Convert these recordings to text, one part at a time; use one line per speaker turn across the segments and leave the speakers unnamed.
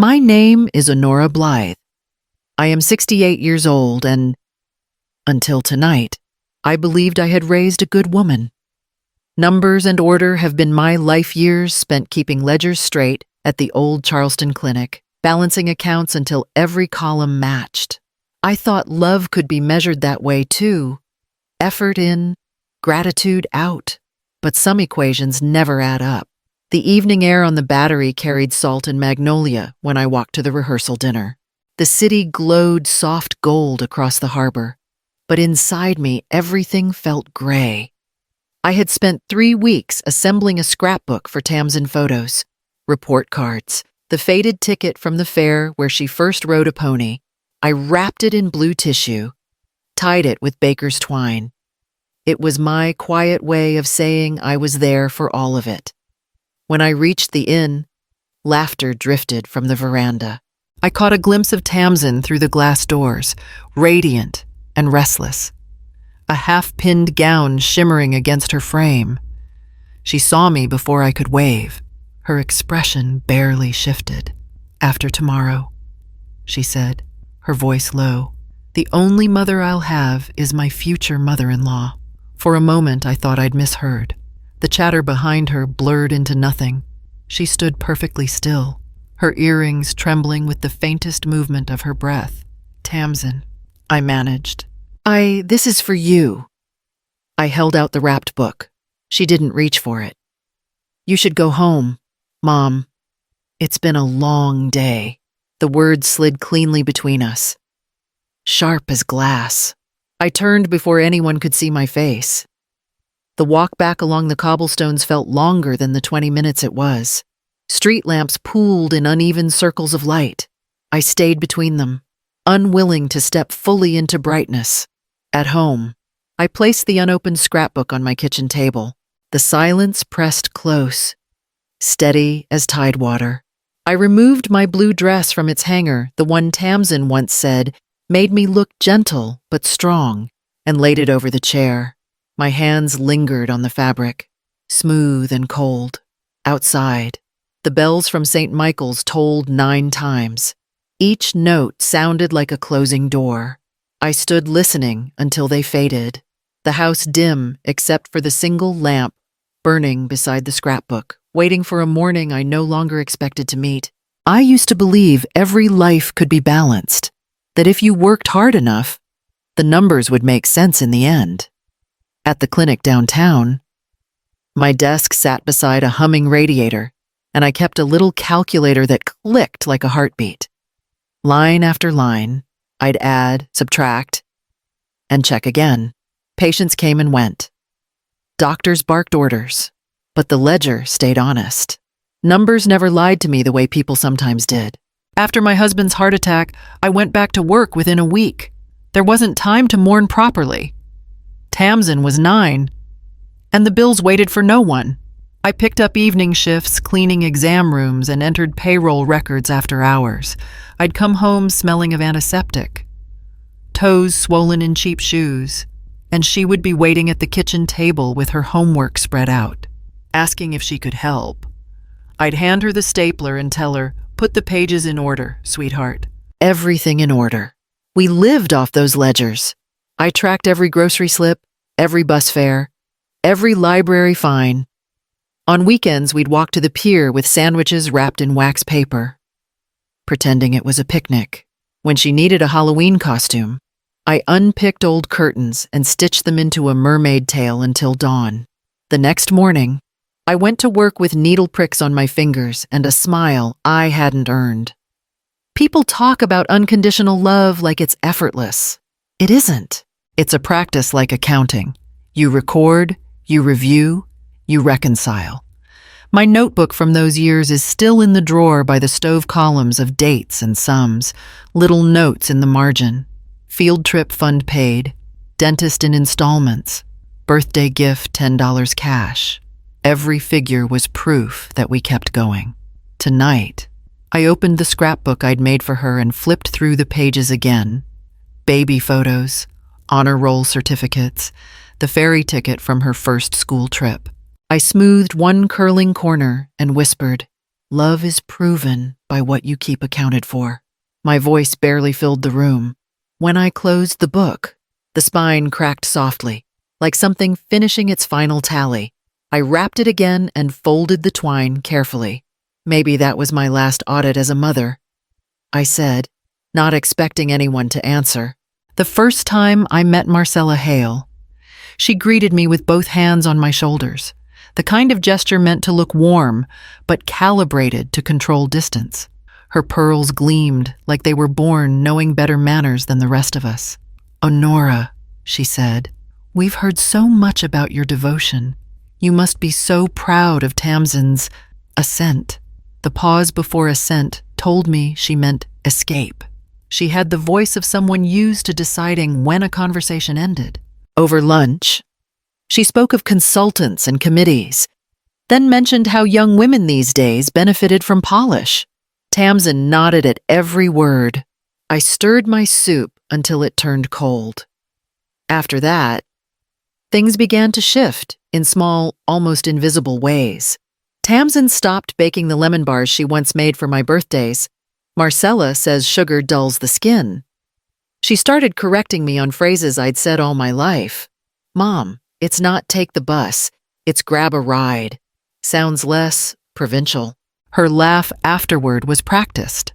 My name is Honora Blythe. I am 68 years old and, until tonight, I believed I had raised a good woman. Numbers and order have been my life years spent keeping ledgers straight at the old Charleston clinic, balancing accounts until every column matched. I thought love could be measured that way too. Effort in, gratitude out. But some equations never add up. The evening air on the Battery carried salt and magnolia when I walked to the rehearsal dinner. The city glowed soft gold across the harbor, but inside me everything felt gray. I had spent 3 weeks assembling a scrapbook for Tamsin photos, report cards, the faded ticket from the fair where she first rode a pony. I wrapped it in blue tissue, tied it with baker's twine. It was my quiet way of saying I was there for all of it. When I reached the inn, laughter drifted from the veranda. I caught a glimpse of Tamsin through the glass doors, radiant and restless, a half-pinned gown shimmering against her frame. She saw me before I could wave. Her expression barely shifted. "After tomorrow," she said, her voice low. "The only mother I'll have is my future mother-in-law." For a moment, I thought I'd misheard. The chatter behind her blurred into nothing. She stood perfectly still, her earrings trembling with the faintest movement of her breath. "Tamsin," I managed. This is for you." I held out the wrapped book. She didn't reach for it. "You should go home, Mom. It's been a long day." The words slid cleanly between us, sharp as glass. I turned before anyone could see my face. The walk back along the cobblestones felt longer than the 20 minutes it was. Street lamps pooled in uneven circles of light. I stayed between them, unwilling to step fully into brightness. At home, I placed the unopened scrapbook on my kitchen table. The silence pressed close, steady as tidewater. I removed my blue dress from its hanger, the one Tamsin once said made me look gentle but strong, and laid it over the chair. My hands lingered on the fabric, smooth and cold. Outside, the bells from St. Michael's tolled 9 times. Each note sounded like a closing door. I stood listening until they faded, the house dim except for the single lamp burning beside the scrapbook, waiting for a morning I no longer expected to meet. I used to believe every life could be balanced, that if you worked hard enough, the numbers would make sense in the end. At the clinic downtown, my desk sat beside a humming radiator, and I kept a little calculator that clicked like a heartbeat. Line after line, I'd add, subtract, and check again. Patients came and went. Doctors barked orders, but the ledger stayed honest. Numbers never lied to me the way people sometimes did. After my husband's heart attack, I went back to work within a week. There wasn't time to mourn properly. Tamsin was 9, and the bills waited for no one. I picked up evening shifts, cleaning exam rooms, and entered payroll records after hours. I'd come home smelling of antiseptic, toes swollen in cheap shoes, and she would be waiting at the kitchen table with her homework spread out, asking if she could help. I'd hand her the stapler and tell her, "Put the pages in order, sweetheart." Everything in order. We lived off those ledgers. I tracked every grocery slip, every bus fare, every library fine. On weekends, we'd walk to the pier with sandwiches wrapped in wax paper, pretending it was a picnic. When she needed a Halloween costume, I unpicked old curtains and stitched them into a mermaid tail until dawn. The next morning, I went to work with needle pricks on my fingers and a smile I hadn't earned. People talk about unconditional love like it's effortless. It isn't. It's a practice like accounting. You record, you review, you reconcile. My notebook from those years is still in the drawer by the stove columns of dates and sums, little notes in the margin. Field trip fund paid, dentist in installments, birthday gift $10 cash. Every figure was proof that we kept going. Tonight, I opened the scrapbook I'd made for her and flipped through the pages again. Baby photos, honor roll certificates, the ferry ticket from her first school trip. I smoothed one curling corner and whispered, Love is proven by what you keep accounted for. My voice barely filled the room. When I closed the book, the spine cracked softly, like something finishing its final tally. I wrapped it again and folded the twine carefully. Maybe that was my last audit as a mother, I said, not expecting anyone to answer. The first time I met Marcella Hale, she greeted me with both hands on my shoulders, the kind of gesture meant to look warm, but calibrated to control distance. Her pearls gleamed like they were born knowing better manners than the rest of us. "Honora," she said, "we've heard so much about your devotion. You must be so proud of Tamsin's ascent." The pause before assent told me she meant escape. She had the voice of someone used to deciding when a conversation ended. Over lunch, she spoke of consultants and committees, then mentioned how young women these days benefited from polish. Tamsin nodded at every word. I stirred my soup until it turned cold. After that, things began to shift in small, almost invisible ways. Tamsin stopped baking the lemon bars she once made for my birthdays. Marcella says sugar dulls the skin. She started correcting me on phrases I'd said all my life. "Mom, it's not take the bus, it's grab a ride." Sounds less provincial. Her laugh afterward was practiced.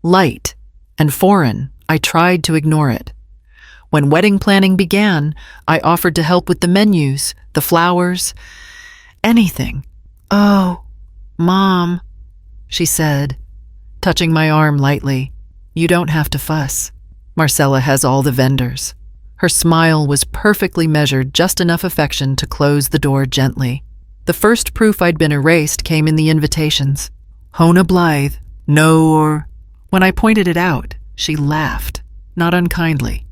Light and foreign, I tried to ignore it. When wedding planning began, I offered to help with the menus, the flowers, anything. "Oh, Mom," she said, touching my arm lightly. "You don't have to fuss. Marcella has all the vendors." Her smile was perfectly measured, just enough affection to close the door gently. The first proof I'd been erased came in the invitations. "Honora Blythe, no or..." When I pointed it out, she laughed, not unkindly,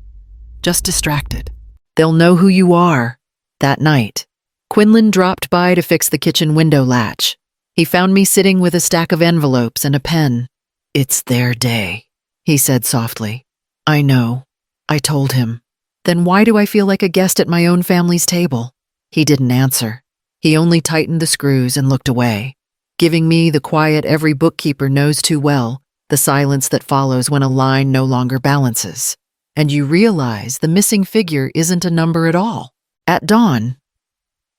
just distracted. "They'll know who you are." That night, Quinlan dropped by to fix the kitchen window latch. He found me sitting with a stack of envelopes and a pen. "It's their day," he said softly. "I know," I told him. "Then why do I feel like a guest at my own family's table?" He didn't answer. He only tightened the screws and looked away, giving me the quiet every bookkeeper knows too well, the silence that follows when a line no longer balances. And you realize the missing figure isn't a number at all. At dawn,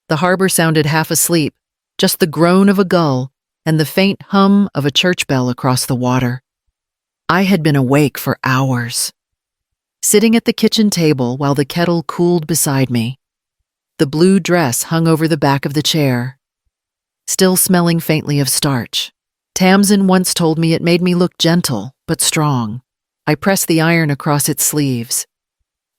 the harbor sounded half asleep, just the groan of a gull and the faint hum of a church bell across the water. I had been awake for hours, sitting at the kitchen table while the kettle cooled beside me. The blue dress hung over the back of the chair, still smelling faintly of starch. Tamsin once told me it made me look gentle but strong. I pressed the iron across its sleeves,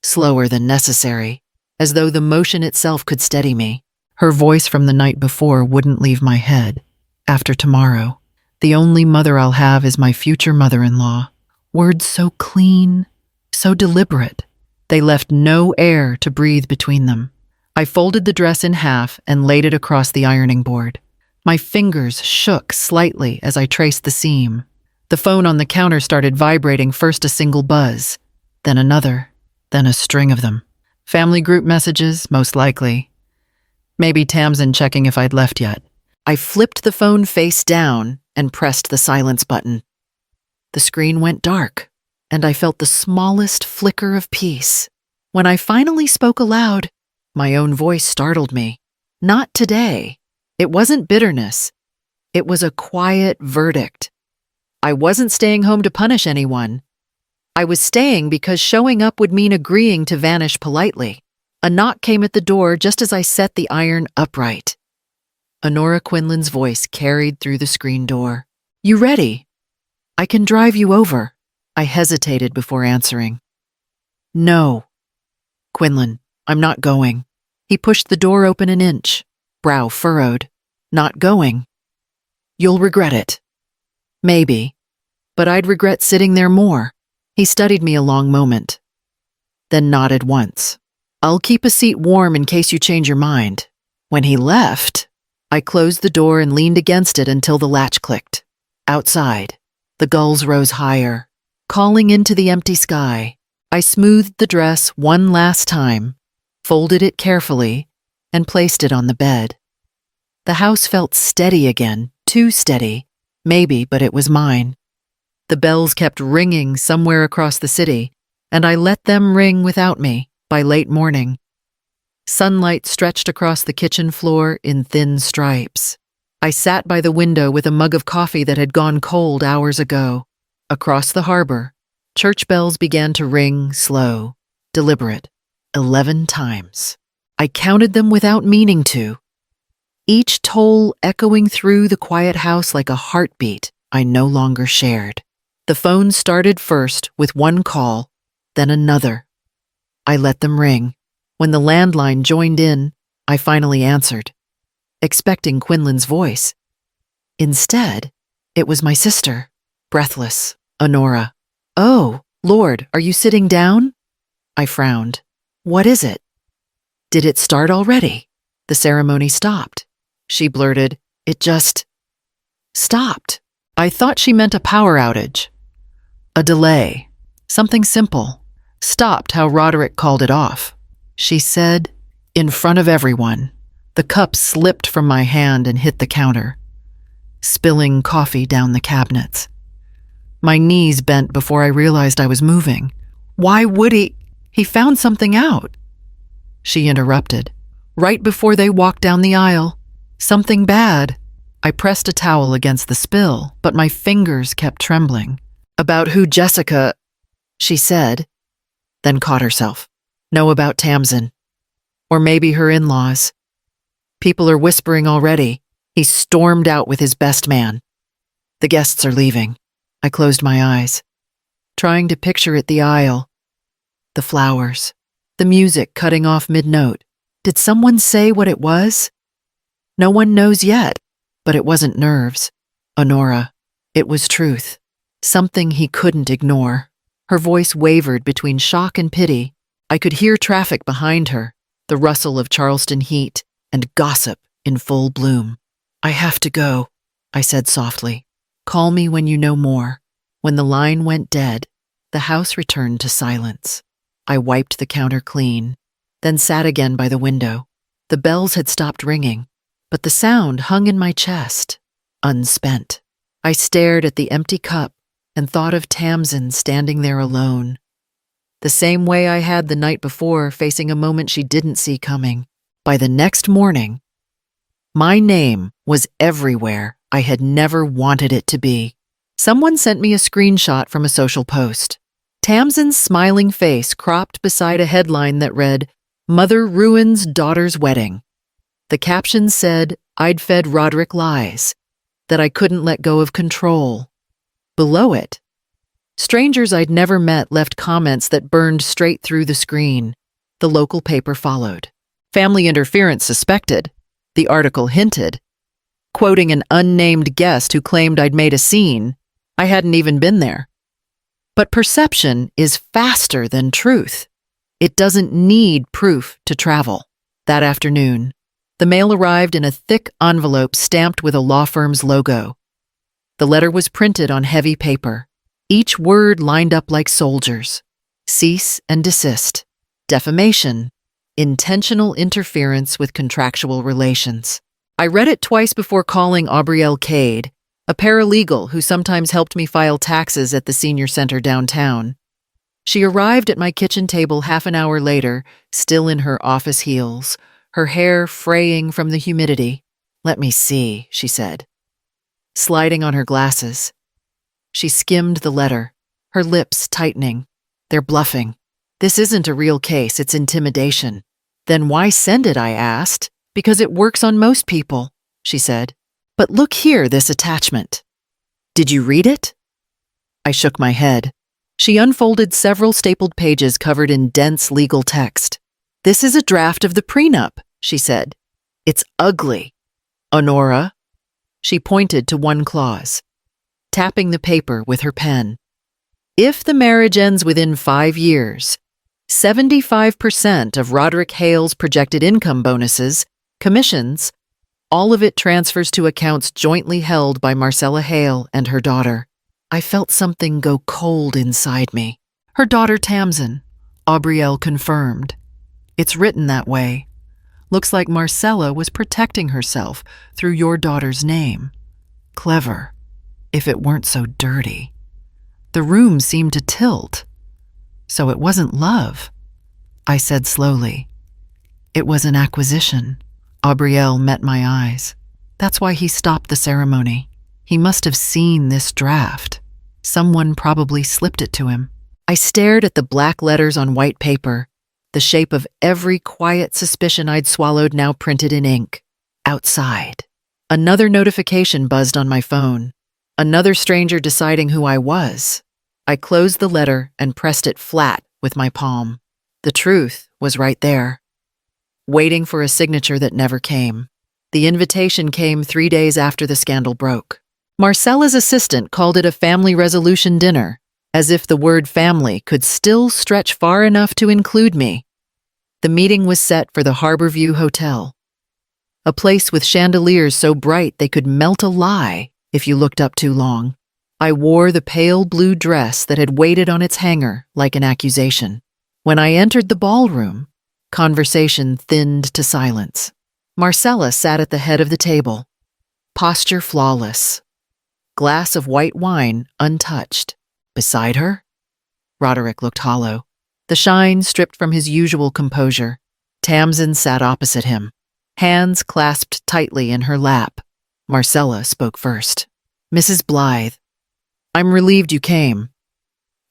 slower than necessary, as though the motion itself could steady me. Her voice from the night before wouldn't leave my head. "After tomorrow, the only mother I'll have is my future mother-in-law." Words so clean, so deliberate. They left no air to breathe between them. I folded the dress in half and laid it across the ironing board. My fingers shook slightly as I traced the seam. The phone on the counter started vibrating, first a single buzz, then another, then a string of them. Family group messages, most likely. Maybe Tamsin checking if I'd left yet. I flipped the phone face down and pressed the silence button. The screen went dark, and I felt the smallest flicker of peace. When I finally spoke aloud, my own voice startled me. Not today. It wasn't bitterness. It was a quiet verdict. I wasn't staying home to punish anyone. I was staying because showing up would mean agreeing to vanish politely. A knock came at the door just as I set the iron upright. Honora Quinlan's voice carried through the screen door. "You ready? I can drive you over." I hesitated before answering. "No." "Quinlan, I'm not going." He pushed the door open an inch, brow furrowed. "Not going? You'll regret it." "Maybe, but I'd regret sitting there more." He studied me a long moment, then nodded once. "I'll keep a seat warm in case you change your mind." When he left, I closed the door and leaned against it until the latch clicked. Outside, the gulls rose higher, calling into the empty sky. I smoothed the dress one last time, folded it carefully, and placed it on the bed. The house felt steady again, too steady, Maybe, but it was mine. The bells kept ringing somewhere across the city, and I let them ring without me by late morning. Sunlight stretched across the kitchen floor in thin stripes. I sat by the window with a mug of coffee that had gone cold hours ago. Across the harbor, church bells began to ring slow, deliberate, 11 times. I counted them without meaning to, each toll echoing through the quiet house like a heartbeat I no longer shared. The phone started first with one call, then another. I let them ring. When the landline joined in, I finally answered, expecting Quinlan's voice. Instead, it was my sister, breathless, Honora. "Oh, Lord, are you sitting down?" I frowned. "What is it?" "Did it start already?" The ceremony stopped. She blurted, "It just stopped." I thought she meant a power outage. A delay. Something simple. Stopped how Roderick called it off. She said, in front of everyone. The cup slipped from my hand and hit the counter, spilling coffee down the cabinets. My knees bent before I realized I was moving. Why would he? He found something out. She interrupted. Right before they walked down the aisle. Something bad. I pressed a towel against the spill, but my fingers kept trembling. About who Jessica, she said, then caught herself. Know about Tamsin. Or maybe her in-laws. People are whispering already. He stormed out with his best man. The guests are leaving. I closed my eyes, trying to picture it, the aisle, the flowers, the music cutting off mid-note. Did someone say what it was? No one knows yet, but it wasn't nerves. Honora. It was truth. Something he couldn't ignore. Her voice wavered between shock and pity. I could hear traffic behind her, the rustle of Charleston heat, and gossip in full bloom. I have to go, I said softly. Call me when you know more. When the line went dead, the house returned to silence. I wiped the counter clean, then sat again by the window. The bells had stopped ringing, but the sound hung in my chest, unspent. I stared at the empty cup and thought of Tamsin standing there alone, the same way I had the night before, facing a moment she didn't see coming. By the next morning, my name was everywhere I had never wanted it to be. Someone sent me a screenshot from a social post. Tamsin's smiling face cropped beside a headline that read, "Mother ruins daughter's wedding." The caption said I'd fed Roderick lies, that I couldn't let go of control. Below it, strangers I'd never met left comments that burned straight through the screen. The local paper followed. Family interference suspected, the article hinted, quoting an unnamed guest who claimed I'd made a scene. I hadn't even been there. But perception is faster than truth. It doesn't need proof to travel. That afternoon, the mail arrived in a thick envelope stamped with a law firm's logo. The letter was printed on heavy paper, each word lined up like soldiers. Cease and desist. Defamation. Intentional interference with contractual relations. I read it twice before calling Aubrielle Cade, a paralegal who sometimes helped me file taxes at the senior center downtown. She arrived at my kitchen table half an hour later, still in her office heels, her hair fraying from the humidity. "Let me see," she said, sliding on her glasses. She skimmed the letter, her lips tightening. "They're bluffing. This isn't a real case, it's intimidation." "Then why send it?" I asked. "Because it works on most people," she said. "But look here, this attachment. Did you read it?" I shook my head. She unfolded several stapled pages covered in dense legal text. "This is a draft of the prenup," she said. "It's ugly. Honora." She pointed to one clause, tapping the paper with her pen. "If the marriage ends within 5 years, 75% of Roderick Hale's projected income bonuses, commissions, all of it transfers to accounts jointly held by Marcella Hale and her daughter." I felt something go cold inside me. Her daughter Tamsin, Aubrielle confirmed. "It's written that way. Looks like Marcella was protecting herself through your daughter's name. Clever." If it weren't so dirty. The room seemed to tilt. So it wasn't love, I said slowly. It was an acquisition. Aubriel met my eyes. That's why he stopped the ceremony. He must have seen this draft. Someone probably slipped it to him. I stared at the black letters on white paper, the shape of every quiet suspicion I'd swallowed now printed in ink. Outside. Another notification buzzed on my phone. Another stranger deciding who I was. I closed the letter and pressed it flat with my palm. The truth was right there, waiting for a signature that never came. The invitation came 3 days after the scandal broke. Marcella's assistant called it a family resolution dinner, as if the word family could still stretch far enough to include me. The meeting was set for the Harborview Hotel, a place with chandeliers so bright they could melt a lie if you looked up too long. I wore the pale blue dress that had waited on its hanger like an accusation. When I entered the ballroom, conversation thinned to silence. Marcella sat at the head of the table, posture flawless, glass of white wine untouched. Beside her, Roderick looked hollow, the shine stripped from his usual composure. Tamsin sat opposite him, hands clasped tightly in her lap. Marcella spoke first. Mrs. Blythe, I'm relieved you came.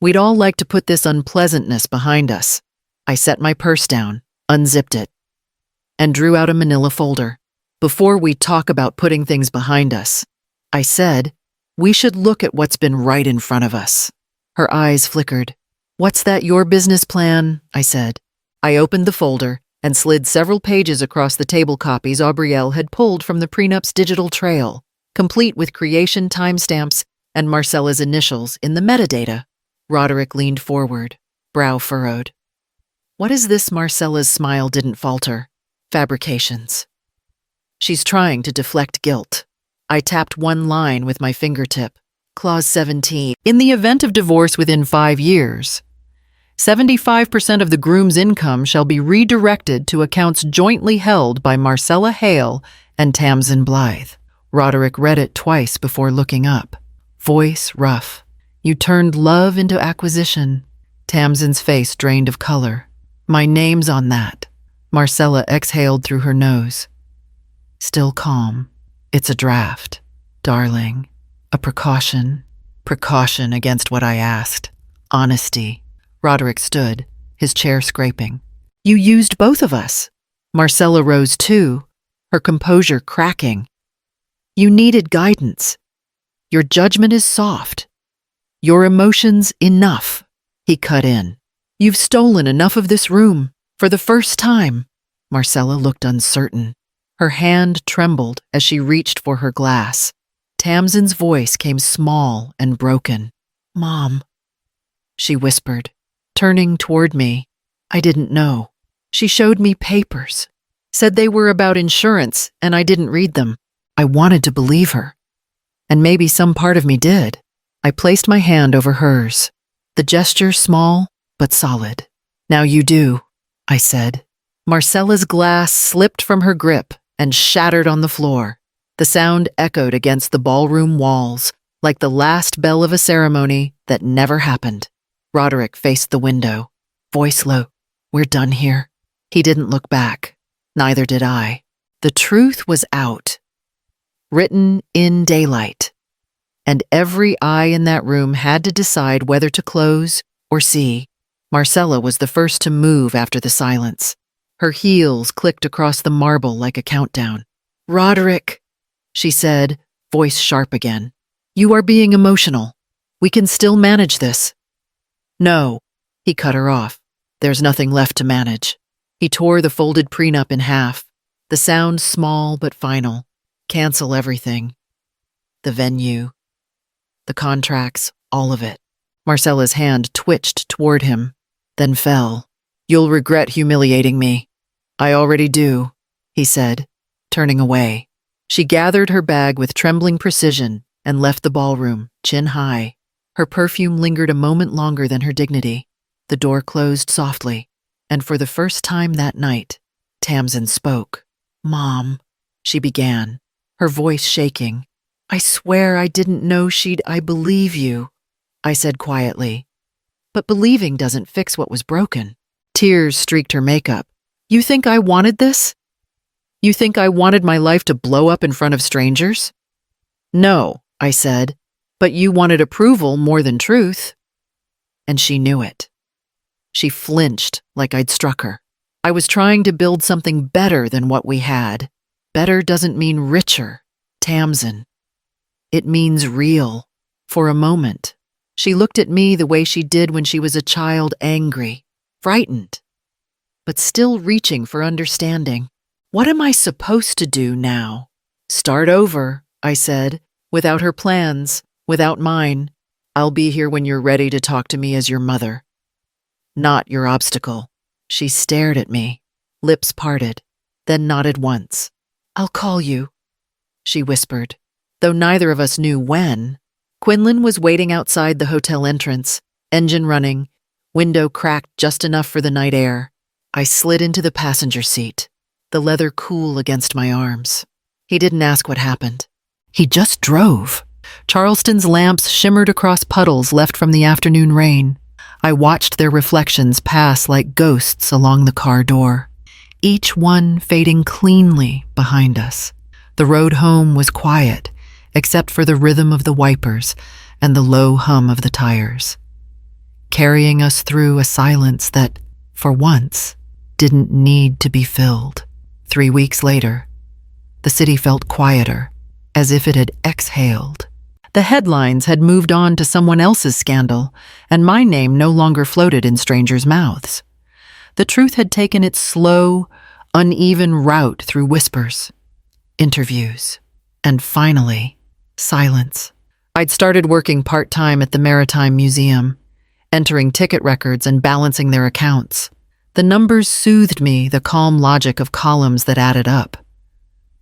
We'd all like to put this unpleasantness behind us. I set my purse down, unzipped it, and drew out a manila folder. Before we talk about putting things behind us, I said, we should look at what's been right in front of us. Her eyes flickered. What's that, your business plan? I said. I opened the folder and slid several pages across the table copies Aubriel had pulled from the prenup's digital trail, complete with creation timestamps and Marcella's initials in the metadata. Roderick leaned forward, brow furrowed. What is this? Marcella's smile didn't falter. Fabrications. She's trying to deflect guilt. I tapped one line with my fingertip. Clause 17. In the event of divorce within 5 years, 75% of the groom's income shall be redirected to accounts jointly held by Marcella Hale and Tamsin Blythe. Roderick read it twice before looking up. Voice rough. You turned love into acquisition. Tamsin's face drained of color. My name's on that. Marcella exhaled through her nose. Still calm. It's a draft, darling. A precaution. Precaution against what I asked. Honesty. Roderick stood, his chair scraping. You used both of us. Marcella rose too, her composure cracking. You needed guidance. Your judgment is soft. Your emotions enough. He cut in. You've stolen enough of this room, for the first time. Marcella looked uncertain. Her hand trembled as she reached for her glass. Tamsin's voice came small and broken. Mom, she whispered, turning toward me. I didn't know. She showed me papers, said they were about insurance, and I didn't read them. I wanted to believe her. And maybe some part of me did. I placed my hand over hers, the gesture small but solid. Now you do, I said. Marcella's glass slipped from her grip and shattered on the floor. The sound echoed against the ballroom walls, like the last bell of a ceremony that never happened. Roderick faced the window, voice low. We're done here. He didn't look back. Neither did I. The truth was out, written in daylight, and every eye in that room had to decide whether to close or see. Marcella was the first to move after the silence. Her heels clicked across the marble like a countdown. Roderick, she said, voice sharp again. You are being emotional. We can still manage this. No, he cut her off. There's nothing left to manage. He tore the folded prenup in half, the sound small but final. Cancel everything. The venue, the contracts, all of it. Marcella's hand twitched toward him, then fell. You'll regret humiliating me. I already do, he said, turning away. She gathered her bag with trembling precision and left the ballroom, chin high. Her perfume lingered a moment longer than her dignity. The door closed softly, and for the first time that night, Tamsin spoke. Mom, she began, her voice shaking. I swear I didn't know I believe you, I said quietly. But believing doesn't fix what was broken. Tears streaked her makeup. You think I wanted this? You think I wanted my life to blow up in front of strangers? No, I said, but you wanted approval more than truth. And she knew it. She flinched like I'd struck her. I was trying to build something better than what we had. Better doesn't mean richer, Tamsin. It means real. For a moment, she looked at me the way she did when she was a child, angry, frightened, but still reaching for understanding. What am I supposed to do now? Start over, I said, without her plans, without mine. I'll be here when you're ready to talk to me as your mother. Not your obstacle. She stared at me, lips parted, then nodded once. I'll call you, she whispered. Though neither of us knew when, Quinlan was waiting outside the hotel entrance, engine running, window cracked just enough for the night air. I slid into the passenger seat, the leather cool against my arms. He didn't ask what happened. He just drove. Charleston's lamps shimmered across puddles left from the afternoon rain. I watched their reflections pass like ghosts along the car door, each one fading cleanly behind us. The road home was quiet, except for the rhythm of the wipers and the low hum of the tires, carrying us through a silence that, for once, didn't need to be filled. 3 weeks later, the city felt quieter, as if it had exhaled. The headlines had moved on to someone else's scandal, and my name no longer floated in strangers' mouths. The truth had taken its slow, uneven route through whispers, interviews, and finally, silence. I'd started working part-time at the Maritime Museum, entering ticket records and balancing their accounts. The numbers soothed me, the calm logic of columns that added up.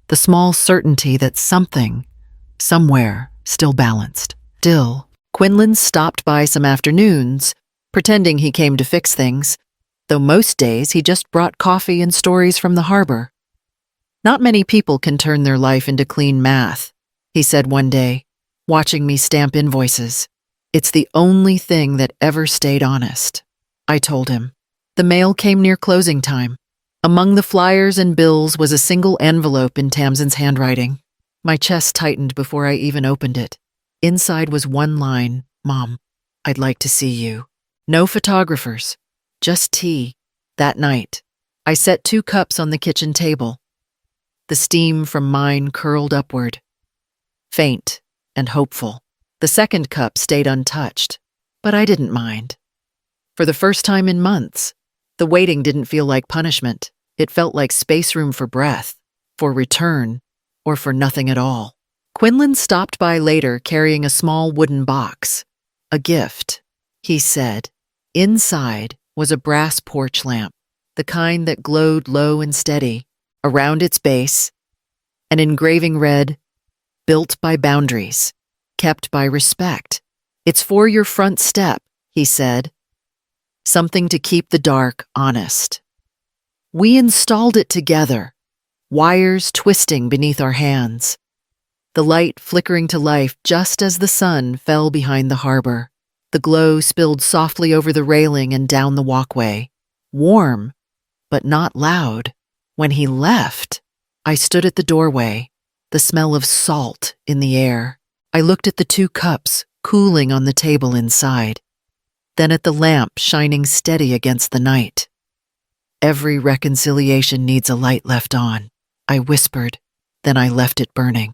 The small certainty that something, somewhere, still balanced. Still, Quinlan stopped by some afternoons, pretending he came to fix things, though most days he just brought coffee and stories from the harbor. Not many people can turn their life into clean math, he said one day, watching me stamp invoices. It's the only thing that ever stayed honest, I told him. The mail came near closing time. Among the flyers and bills was a single envelope in Tamsin's handwriting. My chest tightened before I even opened it. Inside was one line, Mom, I'd like to see you. No photographers, just tea. That night, I set 2 cups on the kitchen table. The steam from mine curled upward, faint and hopeful. The second cup stayed untouched, but I didn't mind. For the first time in months, the waiting didn't feel like punishment. It felt like space room for breath, for return, or for nothing at all. Quinlan stopped by later carrying a small wooden box. A gift, he said. Inside was a brass porch lamp, the kind that glowed low and steady. Around its base, an engraving read, "Built by boundaries, kept by respect. It's for your front step," he said. Something to keep the dark honest. We installed it together, wires twisting beneath our hands, the light flickering to life just as the sun fell behind the harbor. The glow spilled softly over the railing and down the walkway, warm, but not loud. When he left, I stood at the doorway, the smell of salt in the air. I looked at the 2 cups cooling on the table inside, then at the lamp shining steady against the night. Every reconciliation needs a light left on, I whispered, then I left it burning.